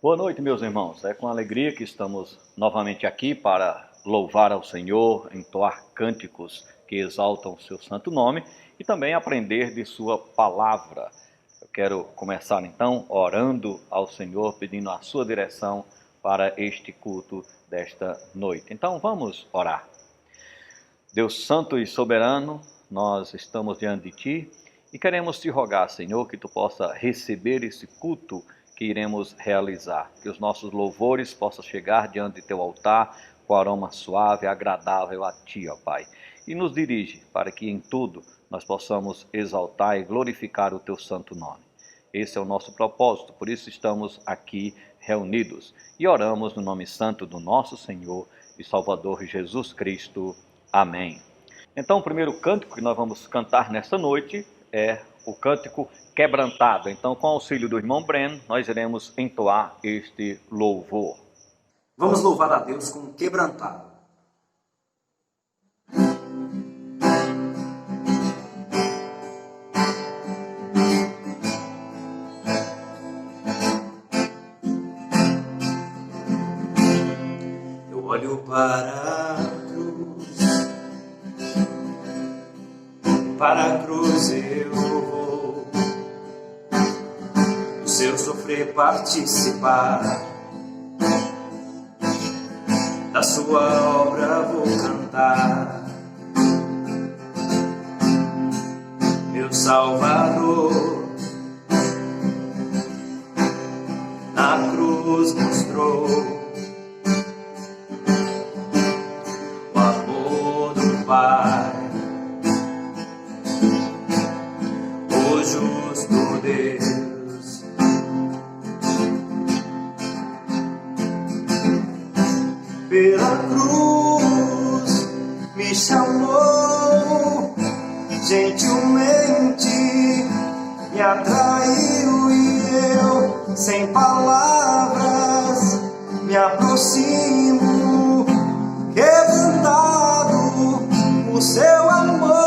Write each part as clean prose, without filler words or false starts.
Boa noite, meus irmãos. É com alegria que estamos novamente aqui para louvar ao Senhor, entoar cânticos que exaltam o seu santo nome e também aprender de sua palavra. Eu quero começar então orando ao Senhor, pedindo a sua direção para este culto desta noite. Então vamos orar. Deus santo e soberano, nós estamos diante de Ti e queremos Te rogar, Senhor, que Tu possa receber esse culto que iremos realizar, que os nossos louvores possam chegar diante de Teu altar com aroma suave, agradável a Ti, ó Pai. E nos dirige para que em tudo nós possamos exaltar e glorificar o Teu santo nome. Esse é o nosso propósito, por isso estamos aqui reunidos e oramos no nome santo do nosso Senhor e Salvador Jesus Cristo. Amém. Então o primeiro cântico que nós vamos cantar nesta noite é o cântico Quebrantado. Então, com o auxílio do irmão Breno, nós iremos entoar este louvor. Vamos louvar a Deus com Quebrantado. Eu olho para a cruz eu vou, do seu sofrer participar, da sua obra vou cantar. Meu Salvador na cruz mostrou o amor do Pai, o justo Deus. Pela cruz me chamou, gentilmente me atraiu e eu, sem palavras, me aproximo, quebrantado o seu amor.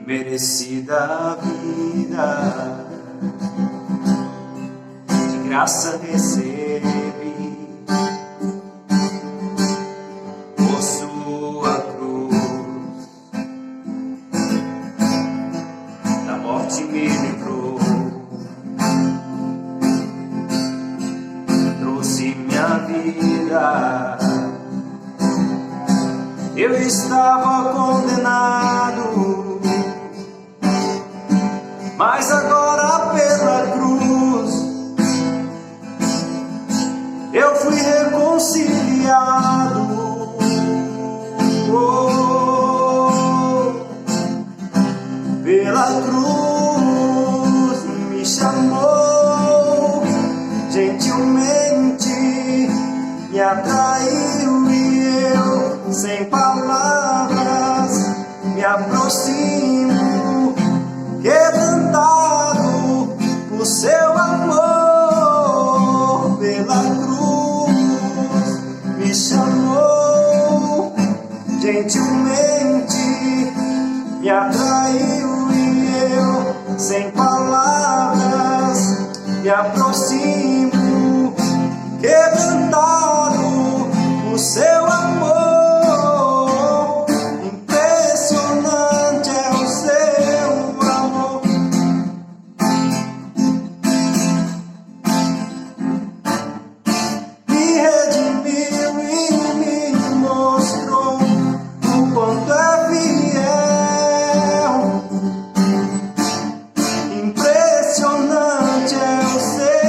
Merecida vida, de graça recebi, por sua cruz, da morte me livrou, trouxe minha vida. Eu estava condenado, mas agora pela cruz eu fui reconciliado. Pela cruz me chamou, gentilmente me atraiu e eu, sem palavras, me aproximo, quebrantado por seu amor. Pela cruz me chamou, gentilmente me atraiu e eu, sem palavras, me aproximo, quebrantado por seu amor. Impressionante é o seu amor. Me redimiu e me mostrou o quanto é fiel. Impressionante é o seu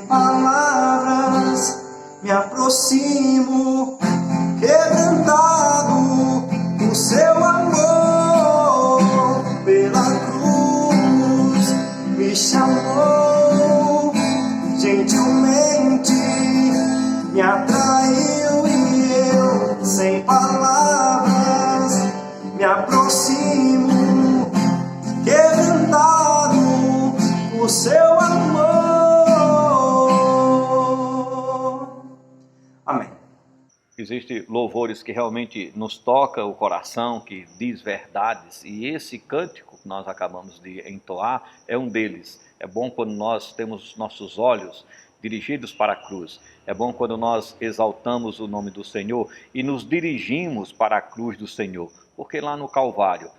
palavras me aproximo, quebrantado o seu amor pela cruz me chamou, gentilmente me atraiu e eu, sem palavras, me aproximo, quebrantado por seu amor. Amém. Existem louvores que realmente nos tocam o coração, que diz verdades, e esse cântico que nós acabamos de entoar é um deles. É bom quando nós temos nossos olhos dirigidos para a cruz. É bom quando nós exaltamos o nome do Senhor e nos dirigimos para a cruz do Senhor, porque lá no Calvário,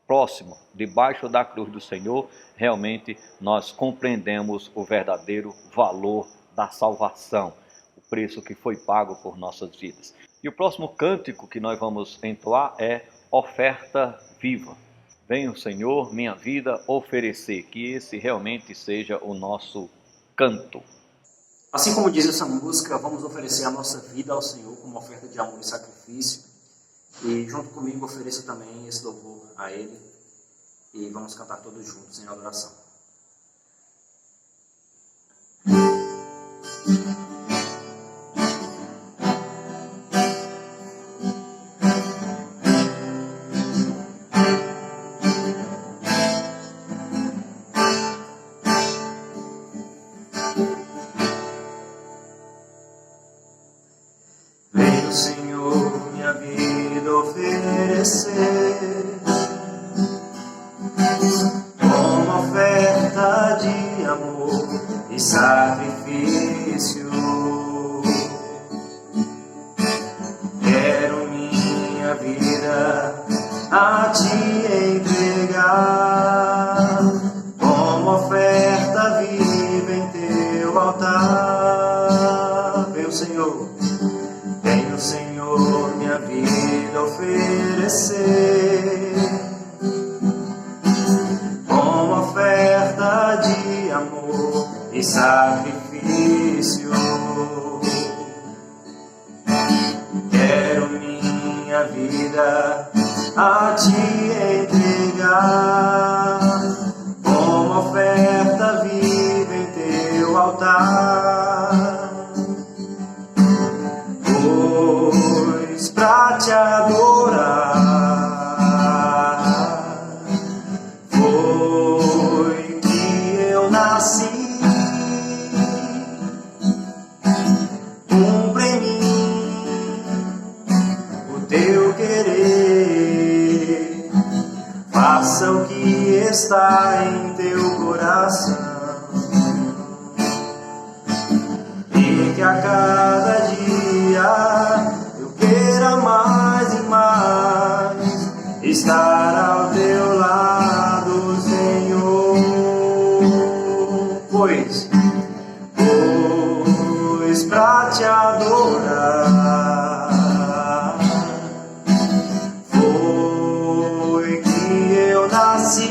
próximo, debaixo da cruz do Senhor, realmente nós compreendemos o verdadeiro valor da salvação, o preço que foi pago por nossas vidas. E o próximo cântico que nós vamos entoar é Oferta Viva. Vem o Senhor, minha vida, oferecer, que esse realmente seja o nosso canto. Assim como diz essa música, vamos oferecer a nossa vida ao Senhor como oferta de amor e sacrifício. E junto comigo ofereço também esse louvor a Ele. E vamos cantar todos juntos em adoração. Vem o Senhor minha vida oferecer como oferta de amor e sacrifício. Quero minha vida a te entregar como oferta viva em teu altar. Vem o Senhor. Vem o Senhor minha vida oferecer como oferta de amor e sacrifício. Quero minha vida a te entregar como oferta viva em teu altar. Pois pra te adorar foi que eu nasci. Cumpre em mim o teu querer, faça o que está em teu coração, e que a cada dia eu queira mais e mais estar ao teu lado, Senhor. Pois pra te adorar foi que eu nasci.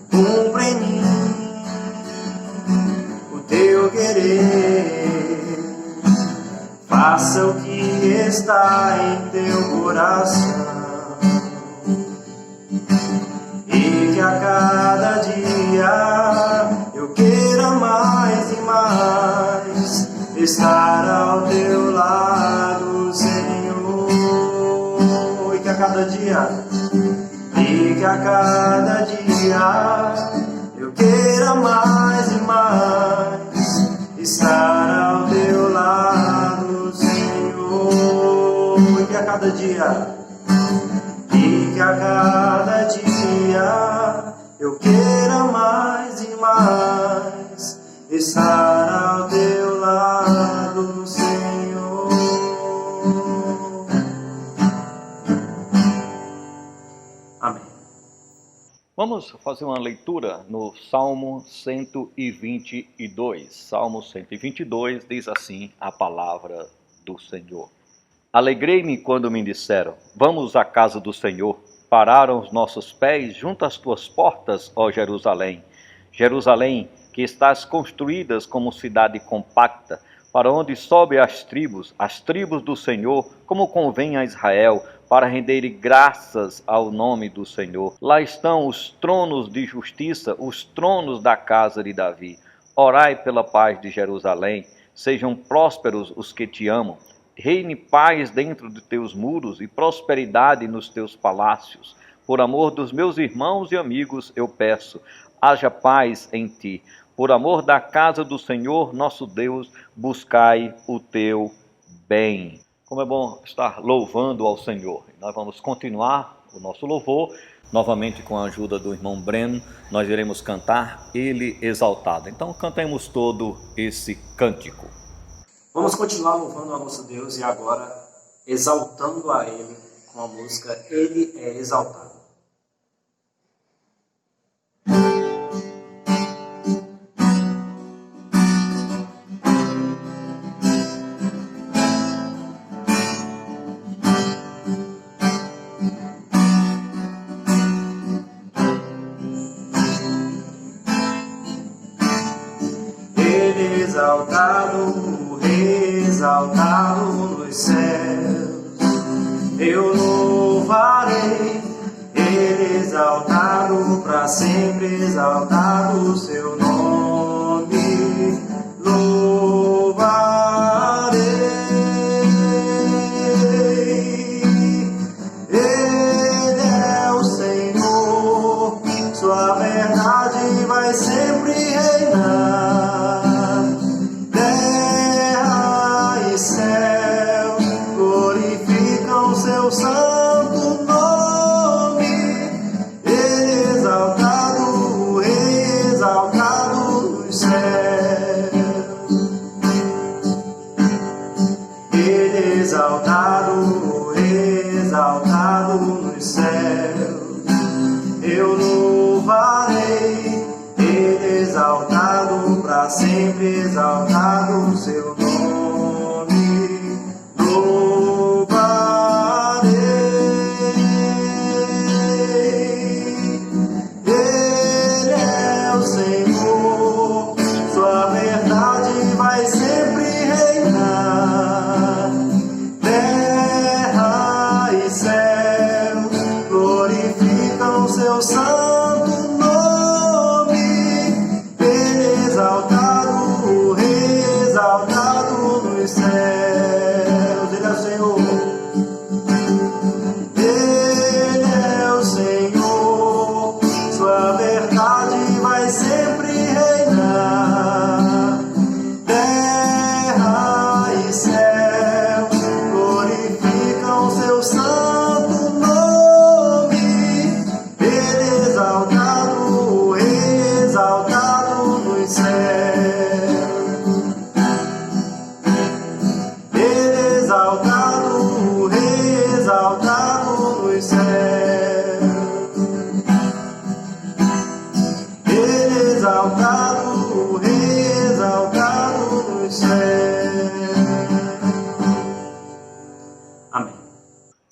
Cumpre em mim o teu querer, faça o que está em teu coração, e que a cada dia eu queira mais e mais estar ao teu lado, Senhor. E que a cada dia eu queira mais e mais estar ao teu lado, Senhor. E que a cada dia eu queira mais e mais estar ao teu lado, Senhor. Amém. Vamos fazer uma leitura no Salmo 122. Salmo 122 diz assim a palavra do Senhor. Alegrei-me quando me disseram, vamos à casa do Senhor. Pararam os nossos pés junto às tuas portas, ó Jerusalém. Jerusalém, que estás construídas como cidade compacta, para onde sobe as tribos do Senhor, como convém a Israel, para render graças ao nome do Senhor. Lá estão os tronos de justiça, os tronos da casa de Davi. Orai pela paz de Jerusalém, sejam prósperos os que te amam. Reine paz dentro de teus muros e prosperidade nos teus palácios. Por amor dos meus irmãos e amigos, eu peço, haja paz em ti. Por amor da casa do Senhor, nosso Deus, buscai o teu bem. Como é bom estar louvando ao Senhor. Nós vamos continuar o nosso louvor, novamente com a ajuda do irmão Breno, nós iremos cantar Ele Exaltado. Então cantemos todo esse cântico. Vamos continuar louvando a nosso Deus e agora exaltando a Ele com a música Ele é Exaltado. Exaltado nos céus, eu louvarei, Ele exaltado para sempre, exaltado o seu nome, louvarei. Ele é o Senhor, sua verdade vai sempre reinar. Seu santo nome, Ele exaltado, exaltado nos céus. Ele exaltado, exaltado nos céus. Eu louvarei, Ele exaltado para sempre, exaltado o seu nome. Seu santo nome, Ele exaltado, exaltado nos céus. Ele é o Senhor, Ele é o Senhor, sua verdade vai sempre reinar. Terra e céu glorificam seu santo nome. Exaltado, exaltado nos céus. Ele exaltado, exaltado nos céus. Ele exaltado, exaltado nos céus. Amém.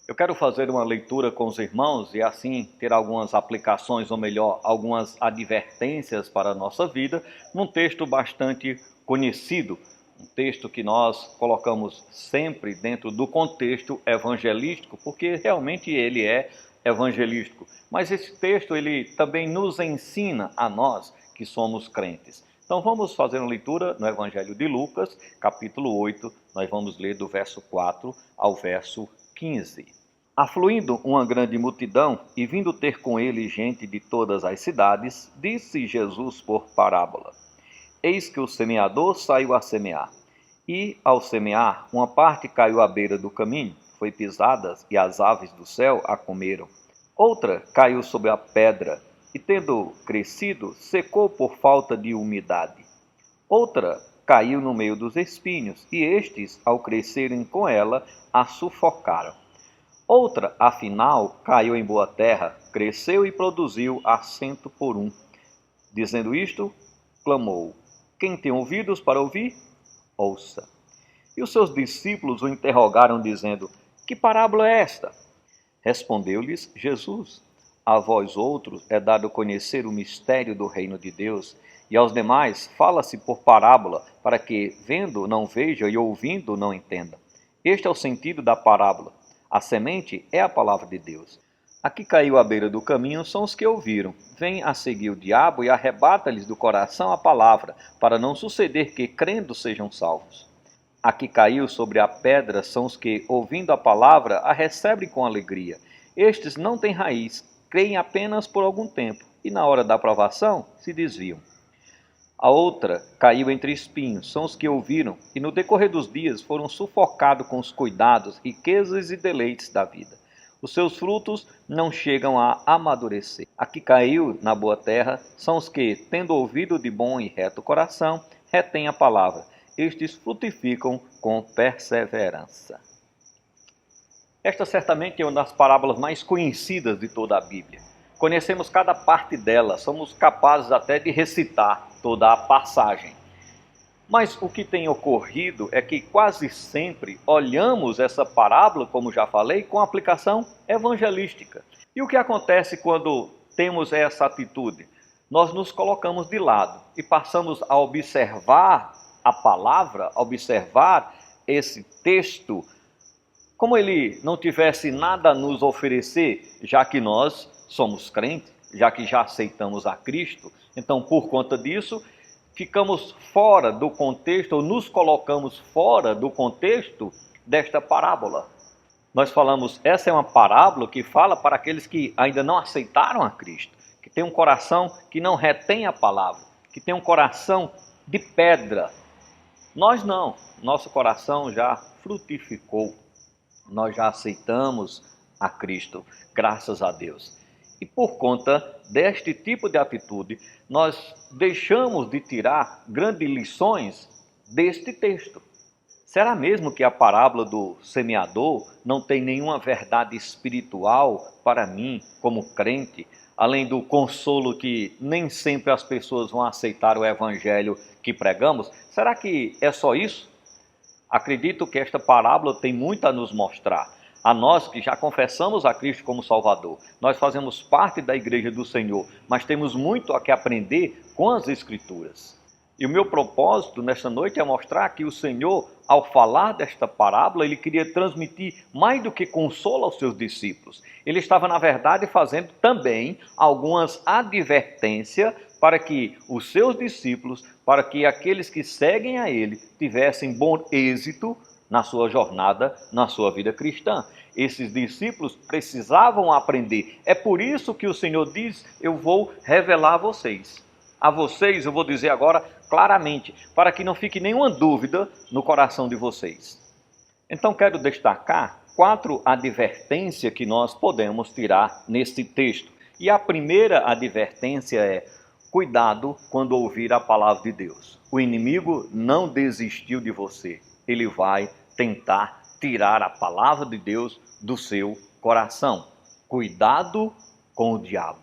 Eu quero fazer uma leitura com os irmãos e assim ter algumas aplicações, ou melhor, algumas advertências para a nossa vida, num texto bastante conhecido, um texto que nós colocamos sempre dentro do contexto evangelístico, porque realmente ele é evangelístico. Mas esse texto ele também nos ensina a nós que somos crentes. Então vamos fazer uma leitura no Evangelho de Lucas, capítulo 8, nós vamos ler do verso 4 ao verso 15. Afluindo uma grande multidão e vindo ter com ele gente de todas as cidades, disse Jesus por parábola: Eis que o semeador saiu a semear. E, ao semear, uma parte caiu à beira do caminho, foi pisada e as aves do céu a comeram. Outra caiu sobre a pedra e, tendo crescido, secou por falta de umidade. Outra caiu no meio dos espinhos e estes, ao crescerem com ela, a sufocaram. Outra, afinal, caiu em boa terra, cresceu e produziu a 100 por 1. Dizendo isto, clamou: Quem tem ouvidos para ouvir, ouça. E os seus discípulos o interrogaram, dizendo: Que parábola é esta? Respondeu-lhes Jesus: A vós outros é dado conhecer o mistério do reino de Deus, e aos demais fala-se por parábola, para que, vendo, não vejam e ouvindo, não entendam. Este é o sentido da parábola. A semente é a palavra de Deus. A que caiu à beira do caminho são os que ouviram. Vem a seguir o diabo e arrebata-lhes do coração a palavra, para não suceder que, crendo, sejam salvos. A que caiu sobre a pedra são os que, ouvindo a palavra, a recebem com alegria. Estes não têm raiz, creem apenas por algum tempo, e na hora da provação se desviam. A outra caiu entre espinhos, são os que ouviram, e no decorrer dos dias foram sufocados com os cuidados, riquezas e deleites da vida. Os seus frutos não chegam a amadurecer. A que caiu na boa terra são os que, tendo ouvido de bom e reto coração, retêm a palavra. Estes frutificam com perseverança. Esta certamente é uma das parábolas mais conhecidas de toda a Bíblia. Conhecemos cada parte dela, somos capazes até de recitar toda a passagem. Mas o que tem ocorrido é que quase sempre olhamos essa parábola, como já falei, com aplicação evangelística. E o que acontece quando temos essa atitude? Nós nos colocamos de lado e passamos a observar a palavra, a observar esse texto, como ele não tivesse nada a nos oferecer, já que nós somos crentes, já que já aceitamos a Cristo. Então, por conta disso, ficamos fora do contexto, ou nos colocamos fora do contexto desta parábola. Nós falamos, essa é uma parábola que fala para aqueles que ainda não aceitaram a Cristo, que tem um coração que não retém a palavra, que tem um coração de pedra. Nós não, nosso coração já frutificou, nós já aceitamos a Cristo, graças a Deus. E por conta deste tipo de atitude, nós deixamos de tirar grandes lições deste texto. Será mesmo que a parábola do semeador não tem nenhuma verdade espiritual para mim, como crente, além do consolo que nem sempre as pessoas vão aceitar o evangelho que pregamos? Será que é só isso? Acredito que esta parábola tem muito a nos mostrar. A nós que já confessamos a Cristo como Salvador, nós fazemos parte da Igreja do Senhor, mas temos muito a que aprender com as Escrituras. E o meu propósito nesta noite é mostrar que o Senhor, ao falar desta parábola, ele queria transmitir mais do que consolo aos seus discípulos. Ele estava, na verdade, fazendo também algumas advertências para que os seus discípulos, para que aqueles que seguem a ele, tivessem bom êxito na sua jornada, na sua vida cristã. Esses discípulos precisavam aprender. É por isso que o Senhor diz, eu vou revelar a vocês. A vocês eu vou dizer agora claramente, para que não fique nenhuma dúvida no coração de vocês. Então quero destacar 4 advertências que nós podemos tirar neste texto. E a primeira advertência é, cuidado quando ouvir a palavra de Deus. O inimigo não desistiu de você. Ele vai tentar tirar a palavra de Deus do seu coração. Cuidado com o diabo.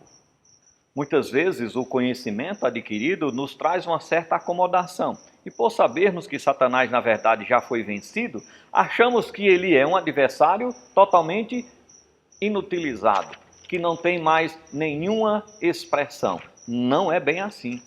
Muitas vezes o conhecimento adquirido nos traz uma certa acomodação. E por sabermos que Satanás na verdade já foi vencido, achamos que ele é um adversário totalmente inutilizado, que não tem mais nenhuma expressão. Não é bem assim.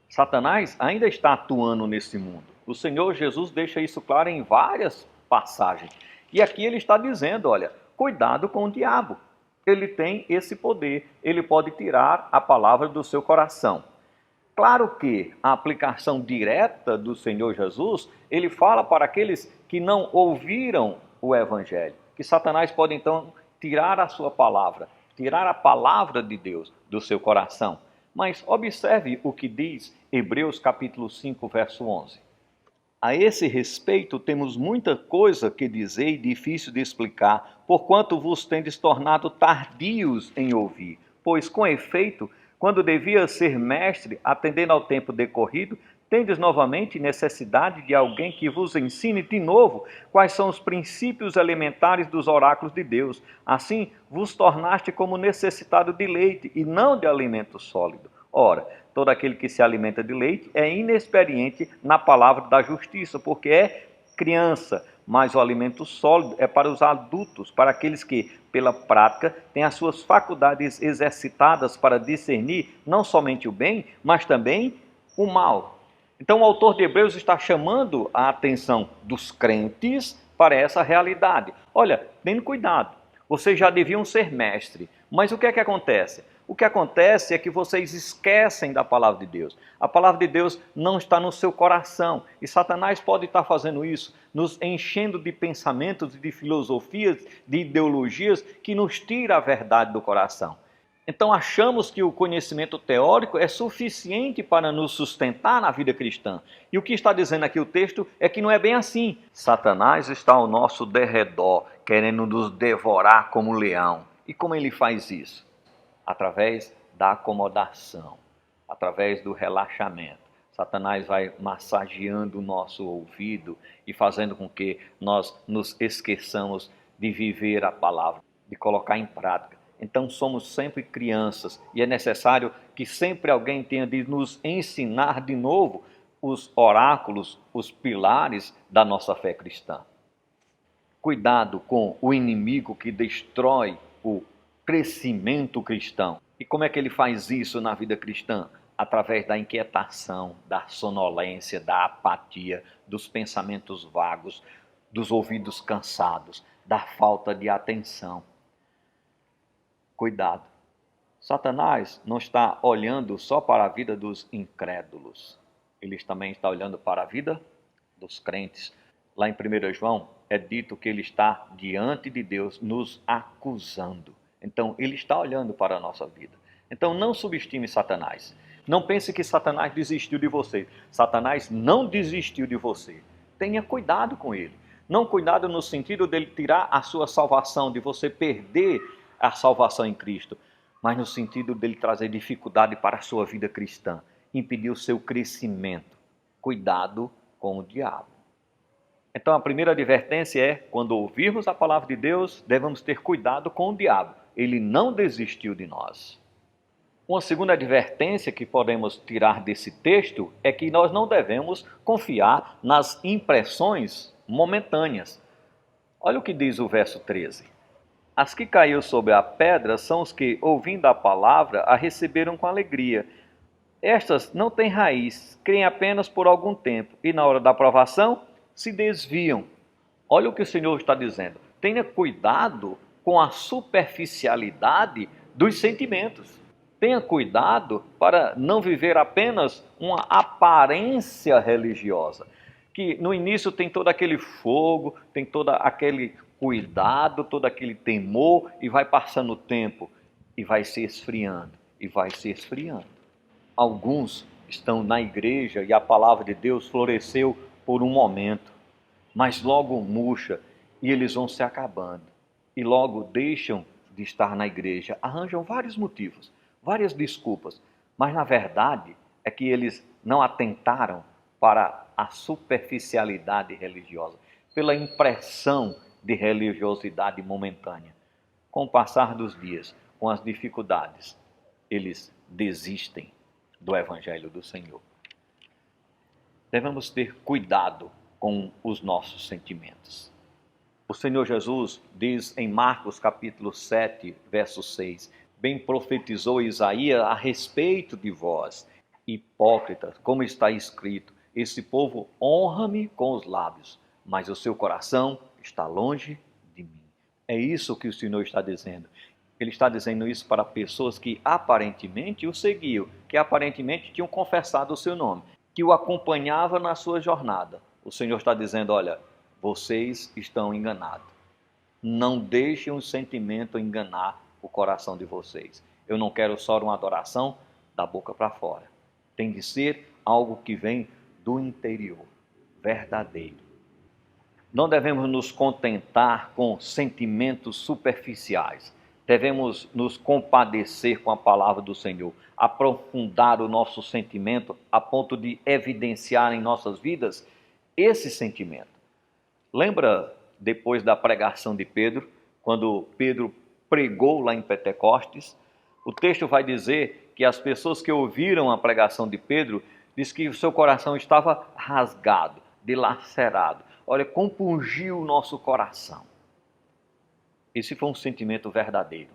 Satanás ainda está atuando nesse mundo. O Senhor Jesus deixa isso claro em várias passagens. E aqui ele está dizendo, olha, cuidado com o diabo. Ele tem esse poder, ele pode tirar a palavra do seu coração. Claro que a aplicação direta do Senhor Jesus, ele fala para aqueles que não ouviram o Evangelho, que Satanás pode então tirar a sua palavra, tirar a palavra de Deus do seu coração. Mas observe o que diz Hebreus capítulo 5, verso 11. A esse respeito temos muita coisa que dizer e difícil de explicar, porquanto vos tendes tornado tardios em ouvir. Pois, com efeito, quando devia ser mestre, atendendo ao tempo decorrido, tendes novamente necessidade de alguém que vos ensine de novo quais são os princípios elementares dos oráculos de Deus. Assim, vos tornaste como necessitado de leite e não de alimento sólido. Ora, todo aquele que se alimenta de leite é inexperiente na palavra da justiça, porque é criança. mas o alimento sólido é para os adultos, para aqueles que, pela prática, têm as suas faculdades exercitadas para discernir não somente o bem, mas também o mal. Então o autor de Hebreus está chamando a atenção dos crentes para essa realidade. Olha, tenham cuidado, vocês já deviam ser mestre, mas o que é que acontece? O que acontece é que vocês esquecem da palavra de Deus. A palavra de Deus não está no seu coração. E Satanás pode estar fazendo isso, nos enchendo de pensamentos, de filosofias, de ideologias que nos tira a verdade do coração. Então achamos que o conhecimento teórico é suficiente para nos sustentar na vida cristã. E o que está dizendo aqui o texto é que não é bem assim. Satanás está ao nosso derredor, querendo nos devorar como leão. E como ele faz isso? Através da acomodação, através do relaxamento. Satanás vai massageando o nosso ouvido e fazendo com que nós nos esqueçamos de viver a palavra, de colocar em prática. Então somos sempre crianças e é necessário que sempre alguém tenha de nos ensinar de novo os oráculos, os pilares da nossa fé cristã. Cuidado com o inimigo que destrói o crescimento cristão. E como é que ele faz isso na vida cristã? Através da inquietação, da sonolência, da apatia, dos pensamentos vagos, dos ouvidos cansados, da falta de atenção. Cuidado. Satanás não está olhando só para a vida dos incrédulos. Ele também está olhando para a vida dos crentes. Lá em 1 João é dito que ele está diante de Deus nos acusando. Então, ele está olhando para a nossa vida. Então, não subestime Satanás. Não pense que Satanás desistiu de você. Satanás não desistiu de você. Tenha cuidado com ele. Não cuidado no sentido dele tirar a sua salvação, de você perder a salvação em Cristo, mas no sentido dele trazer dificuldade para a sua vida cristã, impedir o seu crescimento. Cuidado com o diabo. Então, a primeira advertência é, quando ouvirmos a palavra de Deus, devemos ter cuidado com o diabo. Ele não desistiu de nós. Uma segunda advertência que podemos tirar desse texto é que nós não devemos confiar nas impressões momentâneas. Olha o que diz o verso 13. As que caiu sobre a pedra são os que, ouvindo a palavra, a receberam com alegria. Estas não têm raiz, creem apenas por algum tempo, e na hora da provação se desviam. Olha o que o Senhor está dizendo. Tenha cuidado com a superficialidade dos sentimentos. Tenha cuidado para não viver apenas uma aparência religiosa, que no início tem todo aquele fogo, tem todo aquele cuidado, todo aquele temor, e vai passando o tempo e vai se esfriando, e vai se esfriando. Alguns estão na igreja e a palavra de Deus floresceu por um momento, mas logo murcha e eles vão se acabando. E logo deixam de estar na igreja, arranjam vários motivos, várias desculpas, mas na verdade é que eles não atentaram para a superficialidade religiosa, pela impressão de religiosidade momentânea. Com o passar dos dias, com as dificuldades, eles desistem do Evangelho do Senhor. Devemos ter cuidado com os nossos sentimentos. O Senhor Jesus diz em Marcos capítulo 7, verso 6, bem profetizou Isaías a respeito de vós, hipócritas, como está escrito, esse povo honra-me com os lábios, mas o seu coração está longe de mim. É isso que o Senhor está dizendo. Ele está dizendo isso para pessoas que aparentemente o seguiam, que aparentemente tinham confessado o seu nome, que o acompanhavam na sua jornada. O Senhor está dizendo, olha, vocês estão enganados. Não deixem o sentimento enganar o coração de vocês. Eu não quero só uma adoração da boca para fora. Tem de ser algo que vem do interior, verdadeiro. Não devemos nos contentar com sentimentos superficiais. Devemos nos compadecer com a palavra do Senhor, aprofundar o nosso sentimento a ponto de evidenciar em nossas vidas esse sentimento. Lembra depois da pregação de Pedro, quando Pedro pregou lá em Pentecostes? O texto vai dizer que as pessoas que ouviram a pregação de Pedro diz que o seu coração estava rasgado, dilacerado. olha, compungiu o nosso coração. Esse foi um sentimento verdadeiro,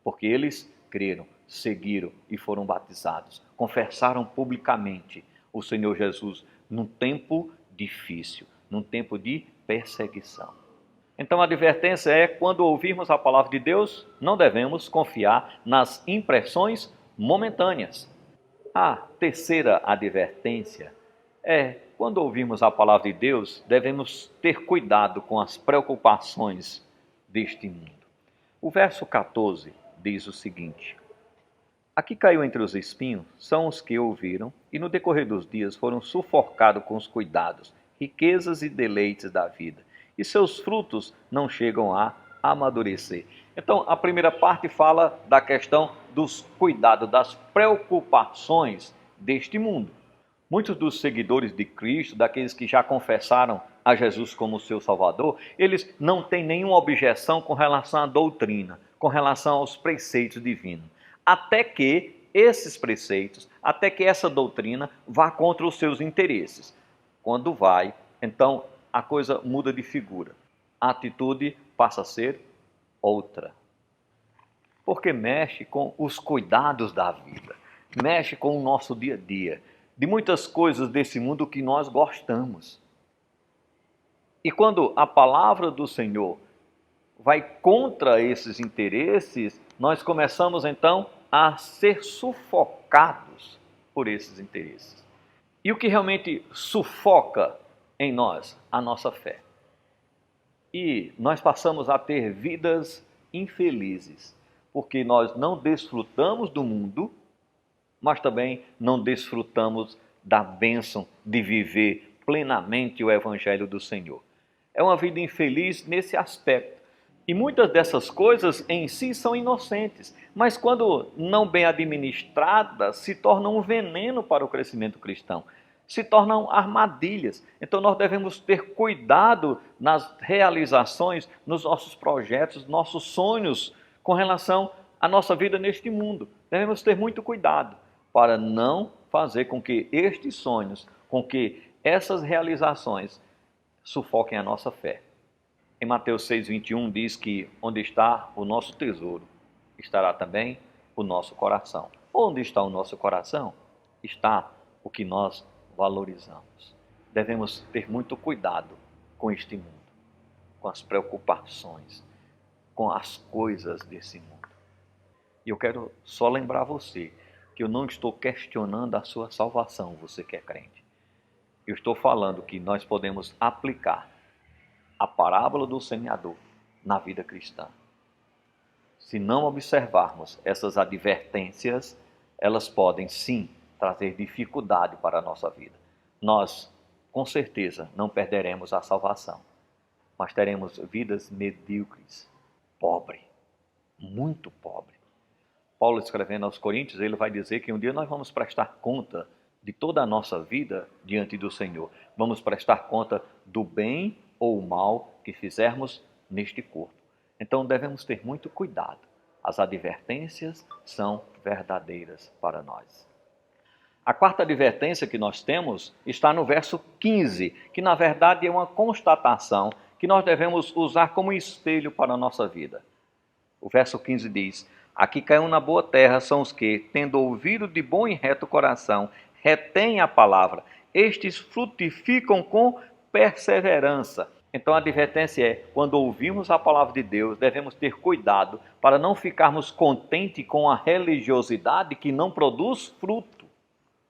porque eles creram, seguiram e foram batizados, confessaram publicamente o Senhor Jesus num tempo difícil, num tempo de perseguição. Então a advertência é: quando ouvirmos a palavra de Deus, não devemos confiar nas impressões momentâneas. A terceira advertência é: quando ouvirmos a palavra de Deus, devemos ter cuidado com as preocupações deste mundo. O verso 14 diz o seguinte: a que caiu entre os espinhos são os que ouviram e no decorrer dos dias foram sufocados com os cuidados, riquezas e deleites da vida, e seus frutos não chegam a amadurecer. Então, a primeira parte fala da questão dos cuidados, das preocupações deste mundo. Muitos dos seguidores de Cristo, daqueles que já confessaram a Jesus como seu Salvador, eles não têm nenhuma objeção com relação à doutrina, com relação aos preceitos divinos. Até que esses preceitos, até que essa doutrina vá contra os seus interesses. Quando vai, então a coisa muda de figura. A atitude passa a ser outra. Porque mexe com os cuidados da vida, mexe com o nosso dia a dia, de muitas coisas desse mundo que nós gostamos. E quando a palavra do Senhor vai contra esses interesses, nós começamos então a ser sufocados por esses interesses. E o que realmente sufoca em nós? A nossa fé. E nós passamos a ter vidas infelizes, porque nós não desfrutamos do mundo, mas também não desfrutamos da bênção de viver plenamente o Evangelho do Senhor. É uma vida infeliz nesse aspecto. E muitas dessas coisas em si são inocentes, mas quando não bem administradas, se tornam um veneno para o crescimento cristão, se tornam armadilhas. Então nós devemos ter cuidado nas realizações, nos nossos projetos, nossos sonhos com relação à nossa vida neste mundo. Devemos ter muito cuidado para não fazer com que estes sonhos, com que essas realizações sufoquem a nossa fé. Em Mateus 6,21 diz que onde está o nosso tesouro, estará também o nosso coração. Onde está o nosso coração, está o que nós valorizamos. Devemos ter muito cuidado com este mundo, com as preocupações, com as coisas desse mundo. E eu quero só lembrar você que eu não estou questionando a sua salvação, você que é crente. Eu estou falando que nós podemos aplicar a parábola do semeador na vida cristã. Se não observarmos essas advertências, elas podem sim trazer dificuldade para a nossa vida. Nós, com certeza, não perderemos a salvação, mas teremos vidas medíocres, pobre, muito pobre. Paulo, escrevendo aos Coríntios, ele vai dizer que um dia nós vamos prestar conta de toda a nossa vida diante do Senhor. Vamos prestar conta do bem ou o mal que fizermos neste corpo. Então devemos ter muito cuidado. As advertências são verdadeiras para nós. A quarta advertência que nós temos está no verso 15, que na verdade é uma constatação que nós devemos usar como espelho para a nossa vida. O verso 15 diz: a que caiu na boa terra são os que, tendo ouvido de bom e reto coração, retêm a palavra. Estes frutificam com perseverança. Então a advertência é: quando ouvimos a palavra de Deus, devemos ter cuidado para não ficarmos contentes com a religiosidade que não produz fruto.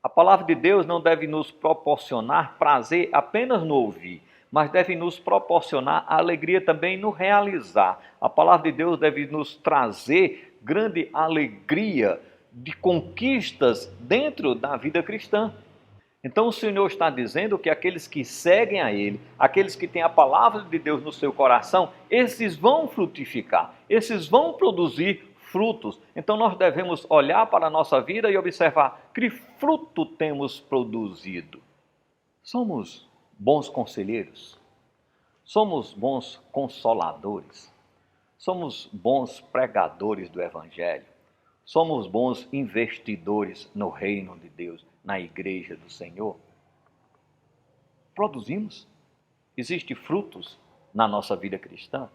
A palavra de Deus não deve nos proporcionar prazer apenas no ouvir, mas deve nos proporcionar alegria também no realizar. A palavra de Deus deve nos trazer grande alegria de conquistas dentro da vida cristã. Então o Senhor está dizendo que aqueles que seguem a Ele, aqueles que têm a palavra de Deus no seu coração, esses vão frutificar, esses vão produzir frutos. Então nós devemos olhar para a nossa vida e observar que fruto temos produzido. Somos bons conselheiros, somos bons consoladores, somos bons pregadores do Evangelho, somos bons investidores no reino de Deus, na igreja do Senhor. Produzimos? Existem frutos na nossa vida cristã?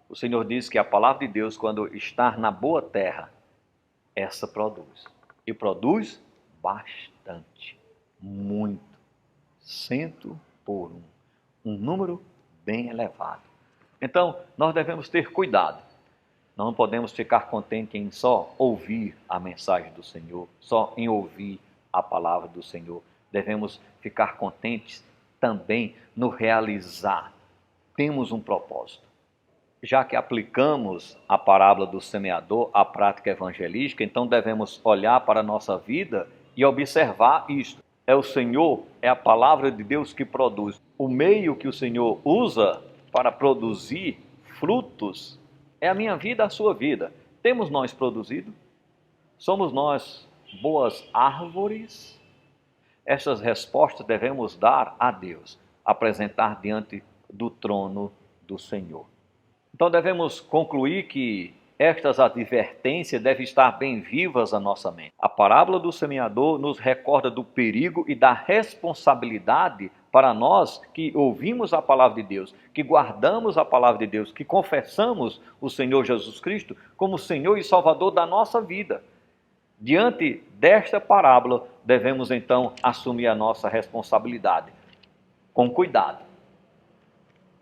O Senhor diz que a palavra de Deus, quando está na boa terra, essa produz. E produz bastante, muito, 100 por 1. Um número bem elevado. Então, nós devemos ter cuidado. Não podemos ficar contentes em só ouvir a mensagem do Senhor, só em ouvir a palavra do Senhor. Devemos ficar contentes também no realizar. Temos um propósito. Já que aplicamos a parábola do semeador à prática evangelística, então devemos olhar para a nossa vida e observar isto. É o Senhor, é a palavra de Deus que produz. O meio que o Senhor usa para produzir frutos é a minha vida, a sua vida. Temos nós produzido? Somos nós boas árvores? Essas respostas devemos dar a Deus, apresentar diante do trono do Senhor. Então devemos concluir que estas advertências devem estar bem vivas na nossa mente. A parábola do semeador nos recorda do perigo e da responsabilidade para nós que ouvimos a palavra de Deus, que guardamos a palavra de Deus, que confessamos o Senhor Jesus Cristo como Senhor e Salvador da nossa vida. Diante desta parábola, devemos então assumir a nossa responsabilidade, com cuidado,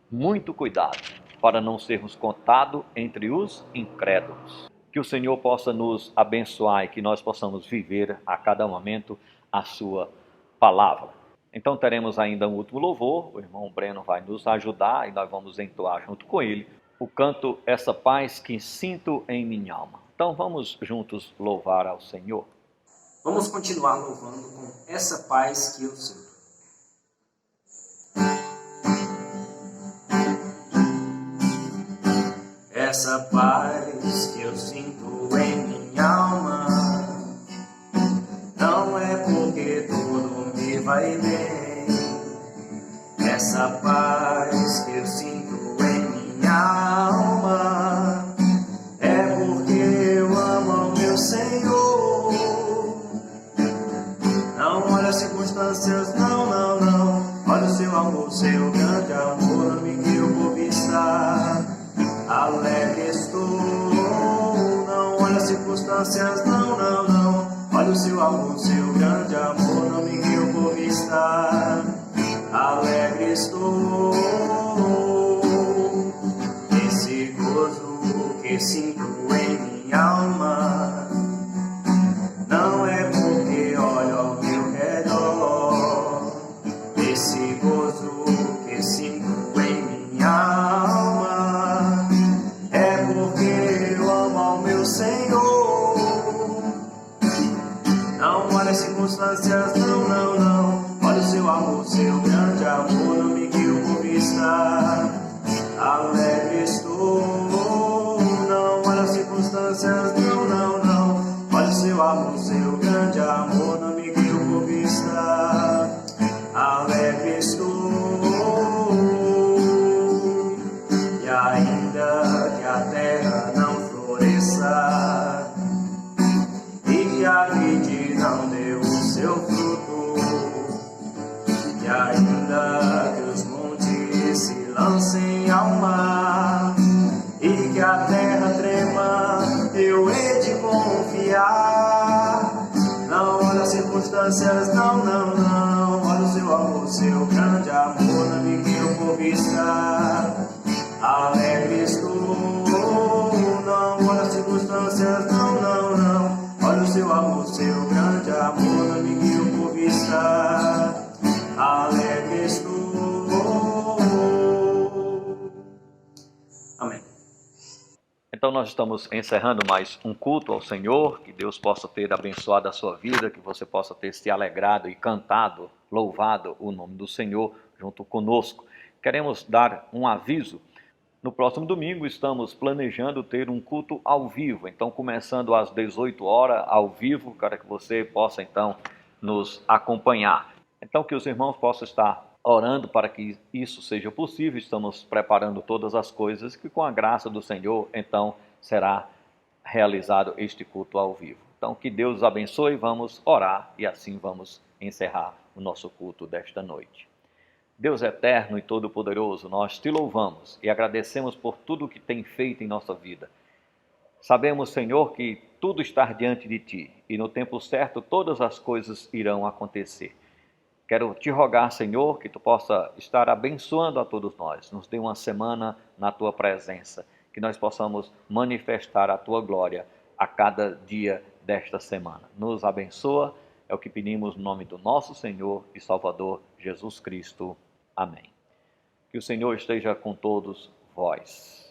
muito cuidado, para não sermos contados entre os incrédulos. Que o Senhor possa nos abençoar e que nós possamos viver a cada momento a sua palavra. Então teremos ainda um último louvor, o irmão Breno vai nos ajudar e nós vamos entoar junto com ele o canto Essa Paz que Sinto em Minha Alma. Então vamos juntos louvar ao Senhor. Vamos continuar louvando com Essa Paz que eu sinto. Essa paz que eu sinto em minha alma não é porque tudo me vai bem. Essa paz que eu sinto em minha alma é porque eu amo o meu Senhor. Não olha as circunstâncias, não, não, não. Olha o seu amor, seu grande amor, não me que eu vou estar. Alegre estou, não olha as circunstâncias, não, não, não. Olha o seu amor, seu grande amor, não me que eu vou estar. Alegre estou, esse gozo que sinto em minha alma não é porque olho ao meu redor. Esse gozo que sinto em minha alma é porque eu amo ao meu Senhor. Não olha as circunstâncias, não, não, não. Olha o seu amor, seu grande amor, não me que eu vou estar. Alegre estou, não olha as circunstâncias, não, não, não. Olha o seu amor, seu grande amor, não me que eu vou estar. Alegre estou, e ainda que a terra não floresça e a vide não deu o seu fruto, e ainda que os montes se lancem ao mar e que a terra trema, eu hei de confiar. Não olha as circunstâncias, não, não, não. Olha o seu amor, seu grande amor, na minha que eu vou estar. Alegre estou, não olha as circunstâncias, não, não, não. Olha o seu amor, seu grande amor, na minha que eu vou estar. Alegre estou. Amém. Então nós estamos encerrando mais um culto ao Senhor, que Deus possa ter abençoado a sua vida, que você possa ter se alegrado e cantado, louvado o nome do Senhor junto conosco. Queremos dar um aviso. No próximo domingo estamos planejando ter um culto ao vivo, então começando às 18 horas ao vivo, para que você possa então nos acompanhar. Então que os irmãos possam estar orando para que isso seja possível. Estamos preparando todas as coisas que com a graça do Senhor então será realizado este culto ao vivo. Então que Deus abençoe, vamos orar e assim vamos encerrar o nosso culto desta noite. Deus eterno e todo-poderoso, nós te louvamos e agradecemos por tudo que tem feito em nossa vida. Sabemos, Senhor, que tudo está diante de ti e no tempo certo todas as coisas irão acontecer. Quero te rogar, Senhor, que tu possa estar abençoando a todos nós. Nos dê uma semana na tua presença, que nós possamos manifestar a tua glória a cada dia desta semana. Nos abençoa, é o que pedimos no nome do nosso Senhor e Salvador Jesus Cristo. Amém. Que o Senhor esteja com todos vós.